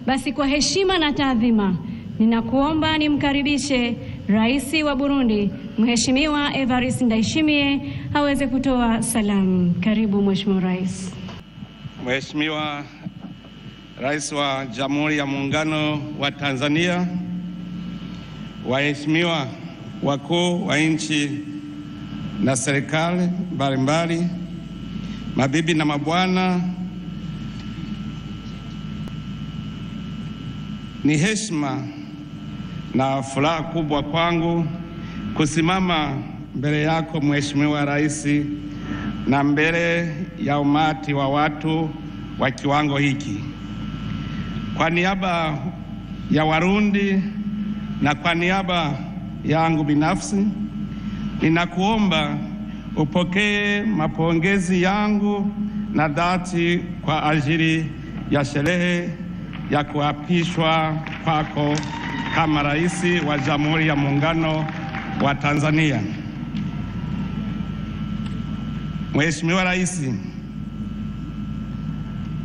Basi kwa heshima na taadhima, ninakuomba nimkaribishe Rais wa Burundi, Mheshimiwa Evariste Ndayishimiye, aweze kutoa salamu. Karibu Mheshimiwa Rais. Mheshimiwa Rais wa Jamhuri ya Muungano wa Tanzania, waheshimiwa wakuu wa nchi na serikali mbalimbali, mabibi na mabwana, ni heshima na furaha kubwa kwangu kusimama mbele yako Mheshimiwa Rais na mbele ya umati wa watu wa kiwango hiki. Kwa niaba ya Warundi na kwa niaba yangu binafsi, ninakuomba upokee mapongezi yangu na dhati kwa ajili ya sherehe ya kuapishwa kwako kama Rais wa Jamhuri ya Muungano wa Tanzania. Mheshimiwa Rais,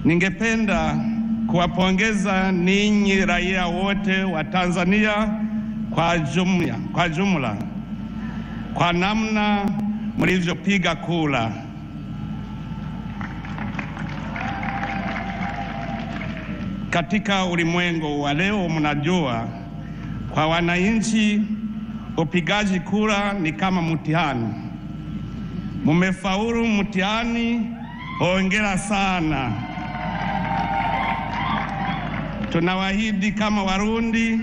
ningependa kuwapongeza ninyi raia wote wa Tanzania kwa jumla kwa namna mlivyopiga kura. Katika ulimwengu wa leo, mnajua kwa wananchi upigaji kura ni kama mtihani. Mumefaulu mtihani, hongera sana. Tunawaahidi kama Warundi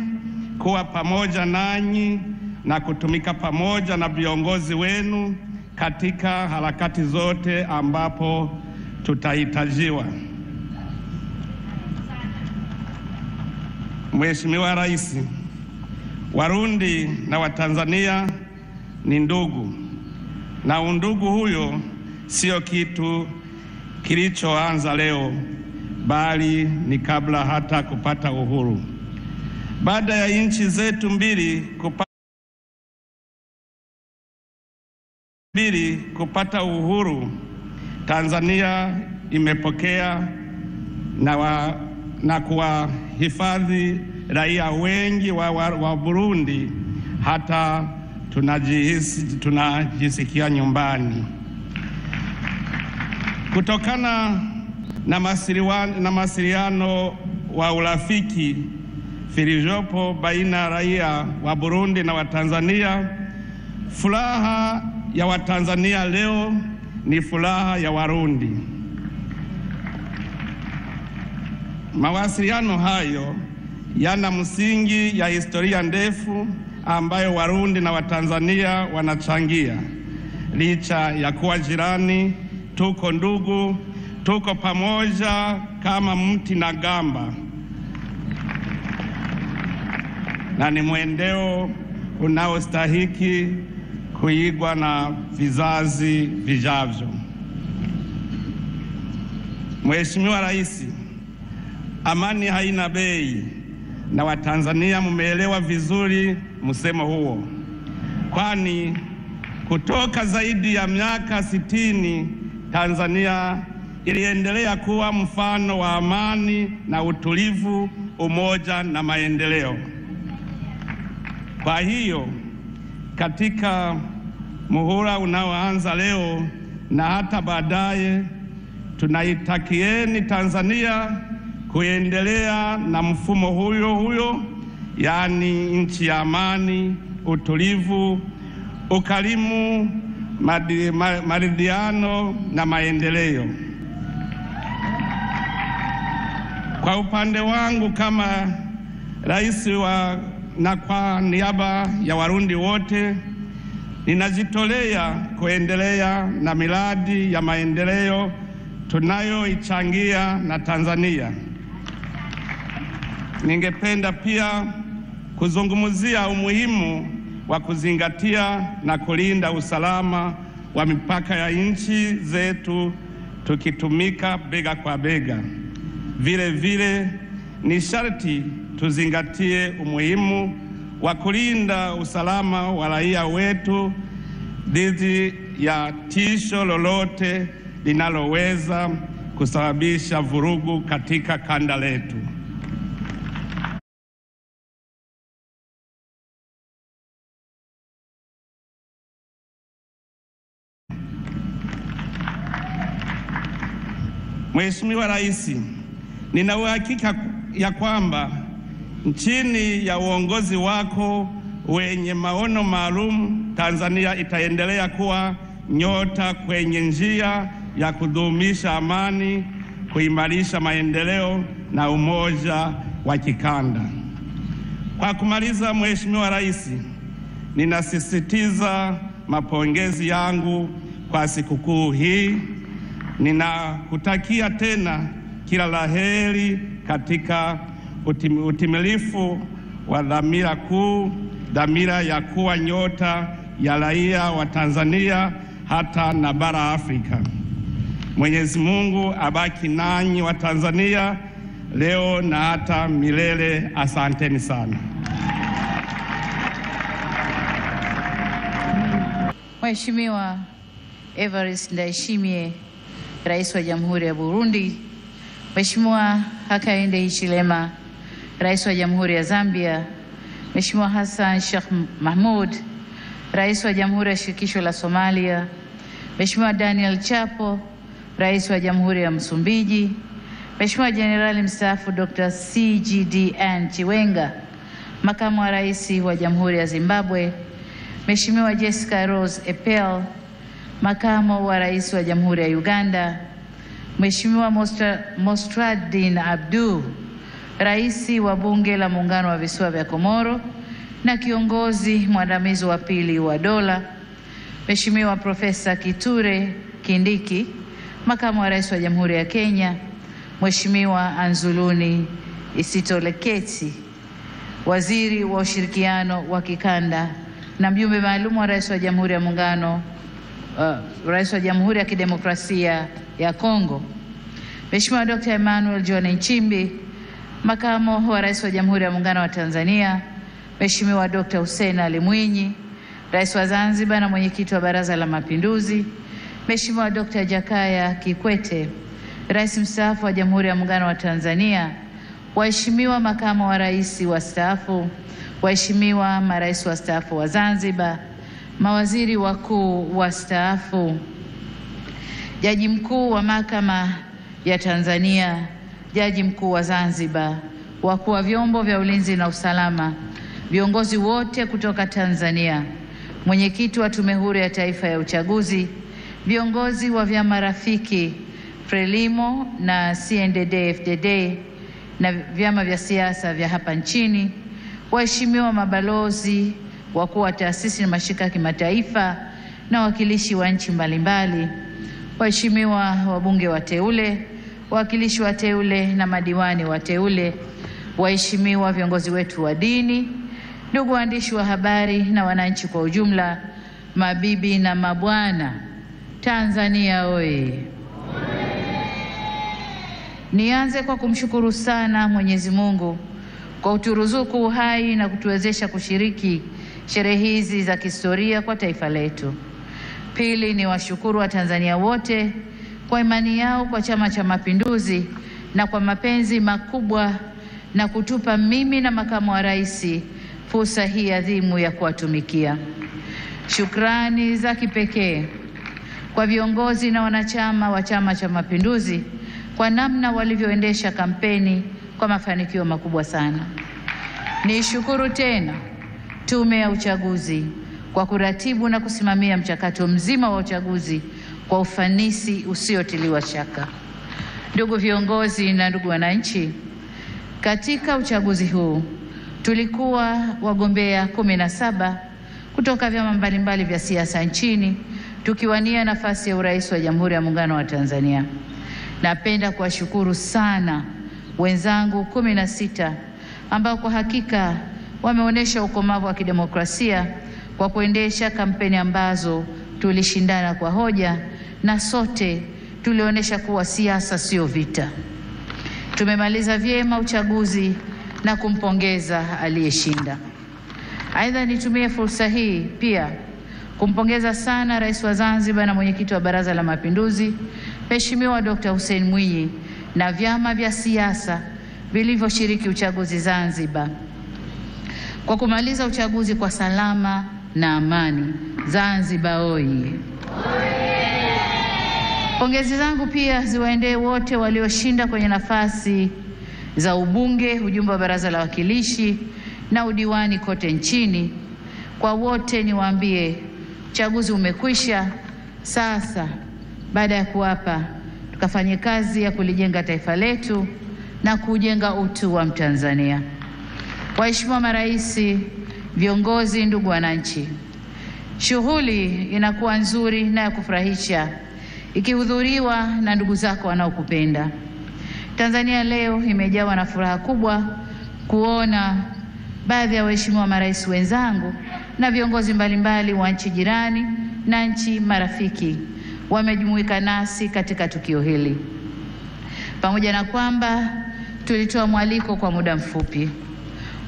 kuwa pamoja nanyi na kutumika pamoja na viongozi wenu katika harakati zote ambapo tutahitajiwa. Mheshimiwa Rais, Warundi na Watanzania ni ndugu, na undugu huyo sio kitu kilichoanza leo, bali ni kabla hata kupata uhuru. Baada ya nchi zetu mbili kupata uhuru, Tanzania imepokea na kuwahifadhi raia wengi wa Burundi, hata tunajisikia nyumbani. Kutokana na mawasiliano wa urafiki vilivyopo baina ya raia wa Burundi na Watanzania, furaha ya Watanzania leo ni furaha ya Warundi. Mawasiliano hayo yana msingi ya historia ndefu ambayo Warundi na Watanzania wanachangia. Licha ya kuwa jirani, tuko ndugu, tuko pamoja kama mti na gamba, na ni mwendeo unaostahiki kuigwa na vizazi vijavyo. Mheshimiwa Rais, amani haina bei, na Watanzania mumeelewa vizuri msemo huo, kwani kutoka zaidi ya miaka 60 Tanzania iliendelea kuwa mfano wa amani na utulivu, umoja na maendeleo. Kwa hiyo katika muhula unaoanza leo na hata baadaye, tunaitakieni Tanzania kuendelea na mfumo huyo, yaani nchi ya amani, utulivu, ukarimu, maridhiano na maendeleo. Kwa upande wangu kama Rais na kwa niaba ya Warundi wote, ninajitolea kuendelea na miradi ya maendeleo tunayoichangia na Tanzania. Ningependa pia kuzungumzia umuhimu wa kuzingatia na kulinda usalama wa mipaka ya nchi zetu, tukitumika bega kwa bega. Vile vile ni sharti tuzingatie umuhimu wa kulinda usalama wa raia wetu dhidi ya tisho lolote linaloweza kusababisha vurugu katika kanda letu. Mheshimiwa Rais, nina uhakika ya kwamba chini ya uongozi wako wenye maono maalum, Tanzania itaendelea kuwa nyota kwenye njia ya kudumisha amani, kuimarisha maendeleo na umoja wa kikanda. Kwa kumaliza, Mheshimiwa Rais, ninasisitiza mapongezi yangu kwa sikukuu hii. Ninakutakia tena kila laheri katika utimilifu wa dhamira kuu, dhamira ya kuwa nyota ya raia wa Tanzania hata na bara Afrika. Mwenyezi Mungu abaki nanyi wa Tanzania leo na hata milele. Asanteni sana. Mheshimiwa Evariste Ndayishimiye, Rais wa Jamhuri ya Burundi, Mheshimiwa Hakainde Hichilema, Rais wa Jamhuri ya Zambia, Mheshimiwa Hassan Sheikh Mahmoud, Rais wa Jamhuri ya Shirikisho la Somalia, Mheshimiwa Daniel Chapo, Rais wa Jamhuri ya Msumbiji, Mheshimiwa Jenerali mstaafu Dr. CGDN Chiwenga, Makamu wa Rais wa Jamhuri ya Zimbabwe, Mheshimiwa Jessica Rose Epel, Makamu wa Rais wa Jamhuri ya Uganda, Mheshimiwa Mostradin Abdu, Rais wa Bunge la Muungano wa Visiwa vya Komoro na kiongozi mwandamizi wa pili wa dola, Mheshimiwa Profesa Kithure Kindiki, Makamu wa Rais wa Jamhuri ya Kenya, Mheshimiwa Anzuluni Isitoleketi, Waziri wa Ushirikiano wa Kikanda na mjumbe maalum wa Rais wa Jamhuri ya Muungano, Rais wa Jamhuri ya Kidemokrasia ya Kongo, Mheshimiwa Dr. Emmanuel John Nchimbi, Makamu wa Rais wa Jamhuri ya Muungano wa Tanzania, Mheshimiwa Dr. Hussein Ali Mwinyi, Rais wa Zanzibar na Mwenyekiti wa Baraza la Mapinduzi, Mheshimiwa Dr. Jakaya Kikwete, Rais mstaafu wa Jamhuri ya Muungano wa Tanzania, waheshimiwa makamu wa rais wastaafu, waheshimiwa marais wastaafu wa Zanzibar, mawaziri wakuu wastaafu, Jaji Mkuu wa Mahakama ya Tanzania, Jaji Mkuu wa Zanzibar, wakuu wa vyombo vya ulinzi na usalama, viongozi wote kutoka Tanzania, mwenyekiti wa Tume Huru ya Taifa ya Uchaguzi, viongozi wa vyama rafiki Frelimo na CNDD-FDD na vyama vya siasa vya hapa nchini, waheshimiwa mabalozi, wakuu wa taasisi na mashirika ya kimataifa na wakilishi wa nchi mbalimbali, waheshimiwa wabunge wateule, wawakilishi wateule na madiwani wateule, waheshimiwa viongozi wetu wa dini, ndugu waandishi wa habari na wananchi kwa ujumla, mabibi na mabwana, Tanzania oye! Nianze kwa kumshukuru sana Mwenyezi Mungu kwa kuturuzuku uhai na kutuwezesha kushiriki sherehe hizi za kihistoria kwa taifa letu. Pili, ni washukuru Watanzania wote kwa imani yao kwa Chama cha Mapinduzi na kwa mapenzi makubwa na kutupa mimi na makamu wa rais fursa hii adhimu ya kuwatumikia. Shukrani za kipekee kwa viongozi na wanachama wa Chama cha Mapinduzi kwa namna walivyoendesha kampeni kwa mafanikio makubwa sana. Nishukuru tena Tume ya Uchaguzi kwa kuratibu na kusimamia mchakato mzima wa uchaguzi kwa ufanisi usiotiliwa shaka. Ndugu viongozi na ndugu wananchi, katika uchaguzi huu tulikuwa wagombea 17 kutoka vyama mbalimbali vya siasa nchini tukiwania nafasi ya urais wa Jamhuri ya Muungano wa Tanzania. Napenda kuwashukuru sana wenzangu 16 ambao kwa hakika wameonyesha ukomavu wa kidemokrasia kwa kuendesha kampeni ambazo tulishindana kwa hoja na sote tulionyesha kuwa siasa sio vita. Tumemaliza vyema uchaguzi na kumpongeza aliyeshinda. Aidha, nitumie fursa hii pia kumpongeza sana Rais wa Zanzibar na Mwenyekiti wa Baraza la Mapinduzi, Mheshimiwa Dr. Hussein Mwinyi na vyama vya siasa vilivyoshiriki uchaguzi Zanzibar kwa kumaliza uchaguzi kwa salama na amani. Zanzibar oye! Pongezi zangu pia ziwaendee wote walioshinda kwenye nafasi za ubunge, ujumbe wa Baraza la Wawakilishi na udiwani kote nchini. Kwa wote niwaambie, uchaguzi umekwisha. Sasa baada ya kuapa, tukafanye kazi ya kulijenga taifa letu na kujenga utu wa Mtanzania. Waheshimiwa marais, viongozi, ndugu wananchi, shughuli inakuwa nzuri na ya kufurahisha ikihudhuriwa na ndugu zako wanaokupenda. Tanzania leo imejawa na furaha kubwa kuona baadhi ya waheshimiwa marais wenzangu na viongozi mbalimbali wa nchi jirani na nchi marafiki wamejumuika nasi katika tukio hili. Pamoja na kwamba tulitoa mwaliko kwa muda mfupi,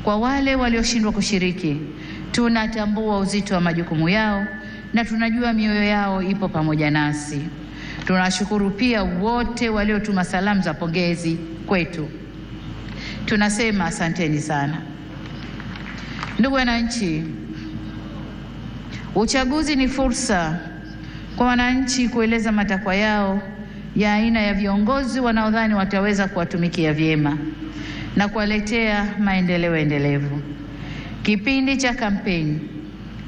kwa wale walioshindwa kushiriki, tunatambua uzito wa majukumu yao na tunajua mioyo yao ipo pamoja nasi. Tunashukuru pia wote waliotuma salamu za pongezi kwetu. Tunasema asanteni sana. Ndugu wananchi, uchaguzi ni fursa kwa wananchi kueleza matakwa yao ya aina ya viongozi wanaodhani wataweza kuwatumikia vyema na kuwaletea maendeleo endelevu. Kipindi cha kampeni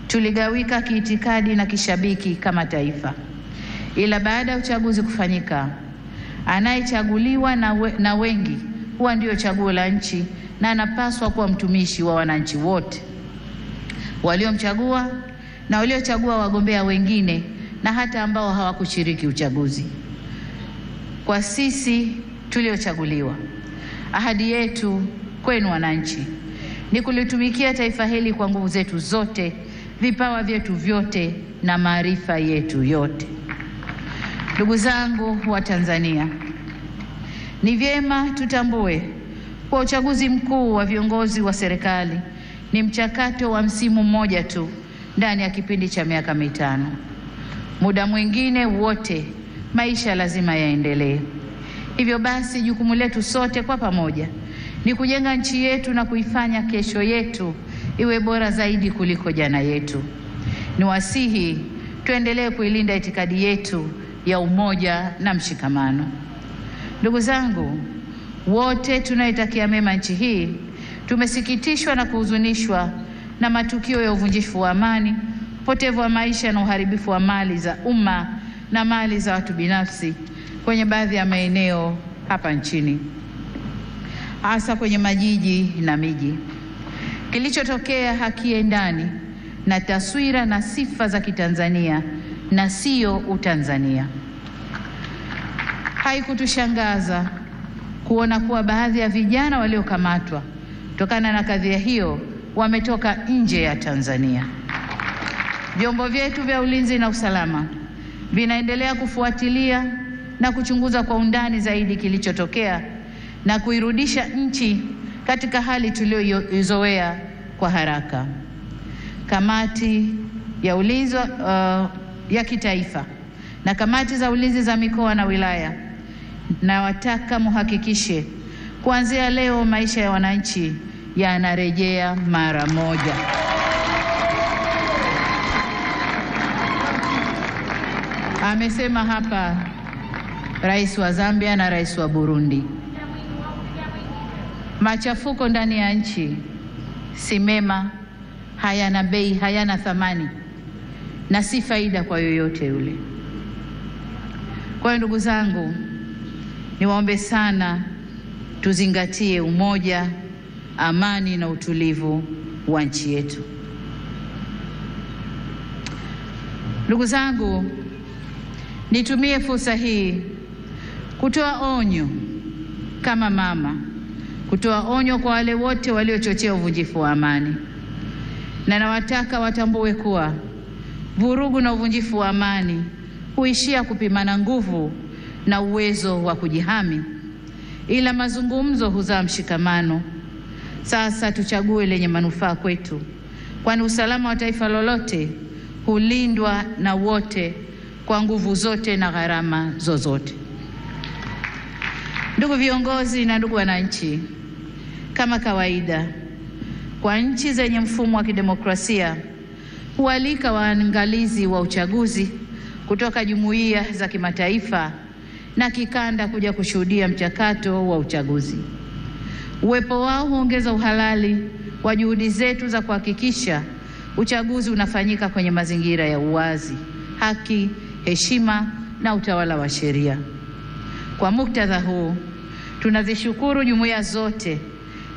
tuligawika kiitikadi na kishabiki kama taifa, ila baada ya uchaguzi kufanyika, anayechaguliwa na wengi huwa ndio chaguo la nchi na anapaswa kuwa mtumishi wa wananchi wote waliomchagua na waliochagua wagombea wengine na hata ambao hawakushiriki uchaguzi. Kwa sisi tuliochaguliwa, ahadi yetu kwenu wananchi ni kulitumikia taifa hili kwa nguvu zetu zote, vipawa vyetu vyote na maarifa yetu yote. Ndugu zangu wa Tanzania, ni vyema tutambue kwa uchaguzi mkuu wa viongozi wa serikali ni mchakato wa msimu mmoja tu ndani ya kipindi cha miaka 5. Muda mwingine wote maisha lazima yaendelee. Hivyo basi jukumu letu sote kwa pamoja ni kujenga nchi yetu na kuifanya kesho yetu iwe bora zaidi kuliko jana yetu. Niwasihi tuendelee kuilinda itikadi yetu ya umoja na mshikamano. Ndugu zangu, wote tunaitakia mema nchi hii, tumesikitishwa na kuhuzunishwa na matukio ya uvunjifu wa amani, upotevu wa maisha na uharibifu wa mali za umma na mali za watu binafsi kwenye baadhi ya maeneo hapa nchini, hasa kwenye majiji na miji. Kilichotokea hakiendani na taswira na sifa za Kitanzania na sio Utanzania. Haikutushangaza kuona kuwa baadhi ya vijana waliokamatwa kutokana na kadhia hiyo wametoka nje ya Tanzania. Vyombo vyetu vya ulinzi na usalama vinaendelea kufuatilia na kuchunguza kwa undani zaidi kilichotokea na kuirudisha nchi katika hali tuliyoizoea kwa haraka. Kamati ya ulinzi ya kitaifa na kamati za ulinzi za mikoa na wilaya, na wataka muhakikishe kuanzia leo maisha ya wananchi yanarejea mara moja. Amesema hapa Rais wa Zambia na Rais wa Burundi. Machafuko ndani ya nchi si mema, hayana bei, hayana thamani na si faida kwa yoyote yule. Kwa hiyo ndugu zangu, niwaombe sana tuzingatie umoja, amani na utulivu wa nchi yetu. Ndugu zangu, nitumie fursa hii kutoa onyo kama mama, kutoa onyo kwa wale wote waliochochea uvunjifu wa amani. Na nawataka watambue kuwa vurugu na uvunjifu wa amani huishia kupimana nguvu na uwezo wa kujihami, ila mazungumzo huzaa mshikamano. Sasa tuchague lenye manufaa kwetu, kwani usalama wa taifa lolote hulindwa na wote kwa nguvu zote na gharama zozote. Ndugu viongozi na ndugu wananchi, kama kawaida kwa nchi zenye mfumo wa kidemokrasia, hualika waangalizi wa uchaguzi kutoka jumuiya za kimataifa na kikanda kuja kushuhudia mchakato wa uchaguzi. Uwepo wao huongeza uhalali wa juhudi zetu za kuhakikisha uchaguzi unafanyika kwenye mazingira ya uwazi, haki, heshima na utawala wa sheria. Kwa muktadha huu, tunazishukuru jumuiya zote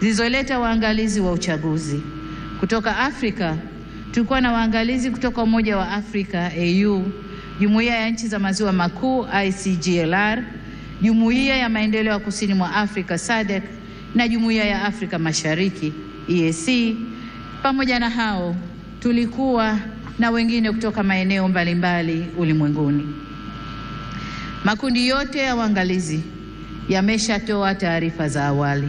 zilizoleta waangalizi wa uchaguzi. Kutoka Afrika, tulikuwa na waangalizi kutoka Umoja wa Afrika AU, Jumuiya ya Nchi za Maziwa Makuu ICGLR, Jumuiya ya Maendeleo ya Kusini mwa Afrika SADC na Jumuiya ya Afrika Mashariki EAC. Pamoja na hao, tulikuwa na wengine kutoka maeneo mbalimbali ulimwenguni. Makundi yote ya waangalizi yameshatoa taarifa za awali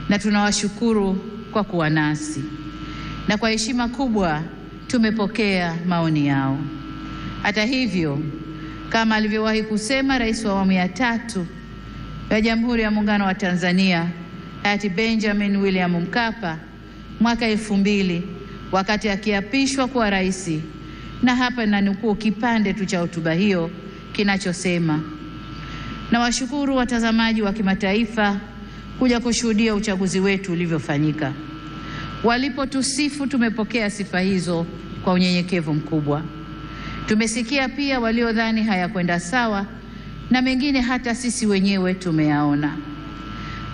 na tunawashukuru kwa kuwa nasi, na kwa heshima kubwa tumepokea maoni yao. Hata hivyo, kama alivyowahi kusema Rais wa awamu ya 3 ya Jamhuri ya Muungano wa Tanzania hayati Benjamin William Mkapa mwaka 2000 wakati akiapishwa kuwa rais, na hapa nanukuu kipande tu cha hotuba hiyo kinachosema: nawashukuru watazamaji wa kimataifa kuja kushuhudia uchaguzi wetu ulivyofanyika. Walipotusifu tumepokea sifa hizo kwa unyenyekevu mkubwa. Tumesikia pia waliodhani hayakwenda sawa, na mengine hata sisi wenyewe tumeyaona.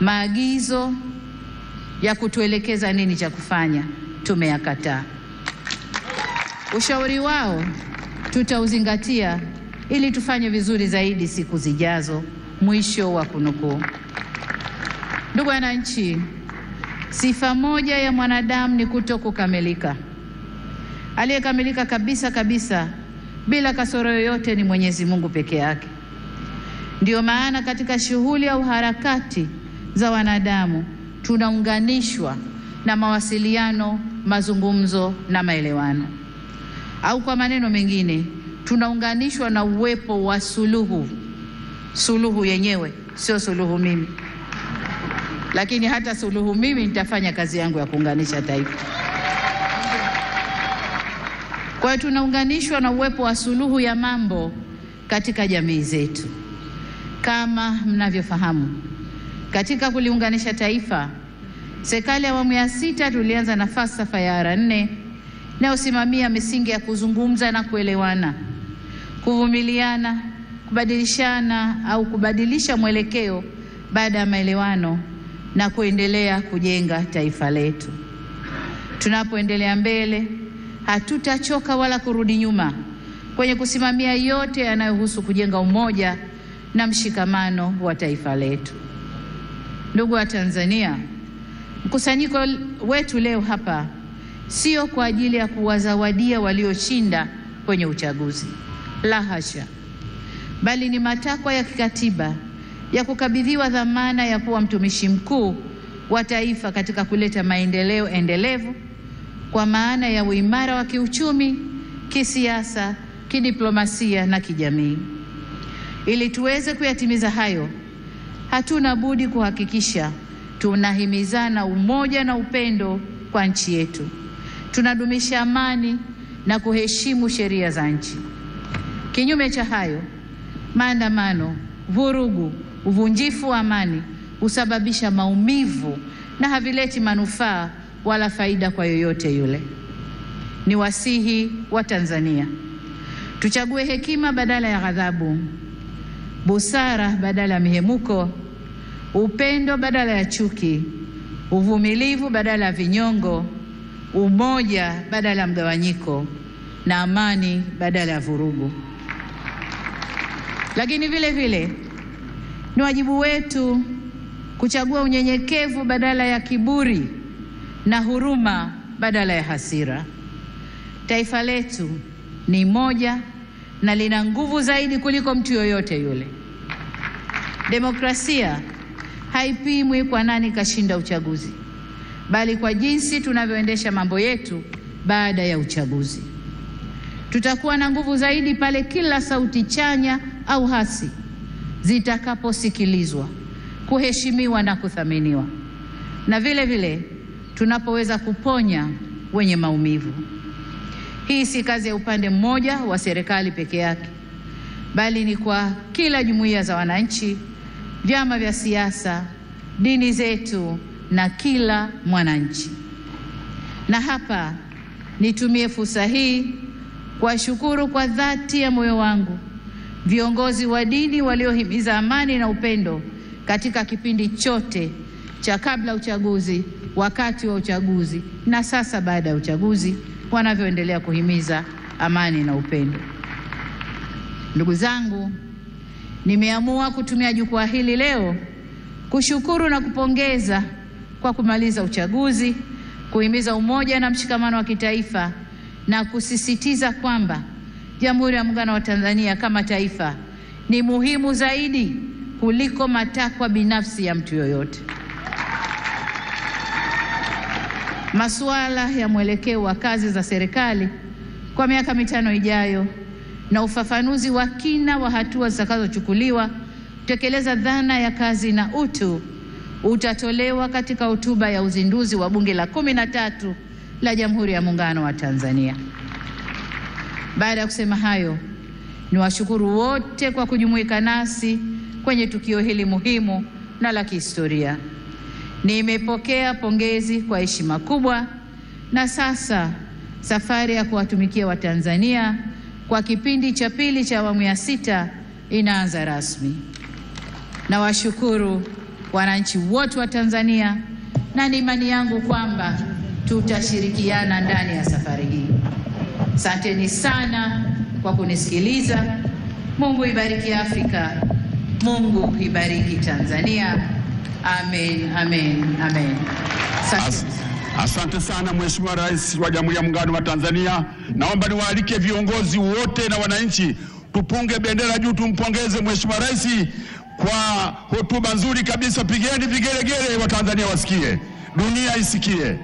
Maagizo ya kutuelekeza nini cha kufanya tumeyakataa. Ushauri wao tutauzingatia ili tufanye vizuri zaidi siku zijazo. Mwisho wa kunukuu. Ndugu wananchi, sifa moja ya mwanadamu ni kutokukamilika. Aliyekamilika kabisa bila kasoro yoyote ni Mwenyezi Mungu peke yake. Ndio maana katika shughuli au harakati za wanadamu tunaunganishwa na mawasiliano, mazungumzo na maelewano. Au kwa maneno mengine, tunaunganishwa na uwepo wa suluhu. Suluhu yenyewe sio suluhu mimi, lakini hata suluhu mimi nitafanya kazi yangu ya kuunganisha taifa. Kwa hiyo tunaunganishwa na uwepo wa suluhu ya mambo katika jamii zetu. Kama mnavyofahamu, katika kuliunganisha taifa, serikali ya awamu ya 6 tulianza na falsafa ya R4 inayosimamia misingi ya kuzungumza na kuelewana, kuvumiliana, kubadilishana au kubadilisha mwelekeo baada ya maelewano na kuendelea kujenga taifa letu. Tunapoendelea mbele, hatutachoka wala kurudi nyuma kwenye kusimamia yote yanayohusu kujenga umoja na mshikamano wa taifa letu. Ndugu wa Tanzania, mkusanyiko wetu leo hapa sio kwa ajili ya kuwazawadia walioshinda kwenye uchaguzi, la hasha, bali ni matakwa ya kikatiba ya kukabidhiwa dhamana ya kuwa mtumishi mkuu wa taifa katika kuleta maendeleo endelevu kwa maana ya uimara wa kiuchumi, kisiasa, kidiplomasia na kijamii. Ili tuweze kuyatimiza hayo, hatuna budi kuhakikisha tunahimizana umoja na upendo kwa nchi yetu. Tunadumisha amani na kuheshimu sheria za nchi. Kinyume cha hayo, maandamano, vurugu, uvunjifu wa amani husababisha maumivu na havileti manufaa wala faida kwa yoyote yule. Ni wasihi wa Tanzania tuchague hekima badala ya ghadhabu, busara badala ya mihemuko, upendo badala ya chuki, uvumilivu badala ya vinyongo, umoja badala ya mgawanyiko, na amani badala ya vurugu. Lakini vile vile ni wajibu wetu kuchagua unyenyekevu badala ya kiburi na huruma badala ya hasira. Taifa letu ni moja na lina nguvu zaidi kuliko mtu yoyote yule. Demokrasia haipimwi kwa nani kashinda uchaguzi, bali kwa jinsi tunavyoendesha mambo yetu baada ya uchaguzi. Tutakuwa na nguvu zaidi pale kila sauti chanya au hasi zitakaposikilizwa, kuheshimiwa na kuthaminiwa, na vile vile tunapoweza kuponya wenye maumivu. Hii si kazi ya upande mmoja wa serikali peke yake, bali ni kwa kila jumuiya za wananchi, vyama vya siasa, dini zetu na kila mwananchi. Na hapa nitumie fursa hii kuwashukuru kwa dhati ya moyo wangu viongozi wa dini waliohimiza amani na upendo katika kipindi chote cha kabla uchaguzi, wakati wa uchaguzi na sasa baada ya uchaguzi, wanavyoendelea kuhimiza amani na upendo. Ndugu zangu, nimeamua kutumia jukwaa hili leo kushukuru na kupongeza kwa kumaliza uchaguzi, kuhimiza umoja na mshikamano wa kitaifa na kusisitiza kwamba Jamhuri ya Muungano wa Tanzania kama taifa ni muhimu zaidi kuliko matakwa binafsi ya mtu yoyote. Masuala ya mwelekeo wa kazi za serikali kwa miaka 5 ijayo na ufafanuzi wa kina wa hatua zitakazochukuliwa kutekeleza dhana ya kazi na utu utatolewa katika hotuba ya uzinduzi wa Bunge la 13 la Jamhuri ya Muungano wa Tanzania. Baada ya kusema hayo, niwashukuru wote kwa kujumuika nasi kwenye tukio hili muhimu na la kihistoria. Nimepokea pongezi kwa heshima kubwa, na sasa safari ya kuwatumikia Watanzania kwa kipindi cha pili cha awamu ya 6 inaanza rasmi. Nawashukuru wananchi wote wa Tanzania, na ni imani yangu kwamba tutashirikiana ndani ya safari hii. Asanteni sana kwa kunisikiliza. Mungu ibariki Afrika. Mungu ibariki Tanzania. Amen, amen, amen. Asante sana Mheshimiwa Rais wa Jamhuri ya Muungano wa Tanzania. Naomba niwaalike viongozi wote na wananchi tupunge bendera juu, tumpongeze Mheshimiwa Rais kwa hotuba nzuri kabisa. Pigeni vigelegele, wa Tanzania wasikie, dunia isikie.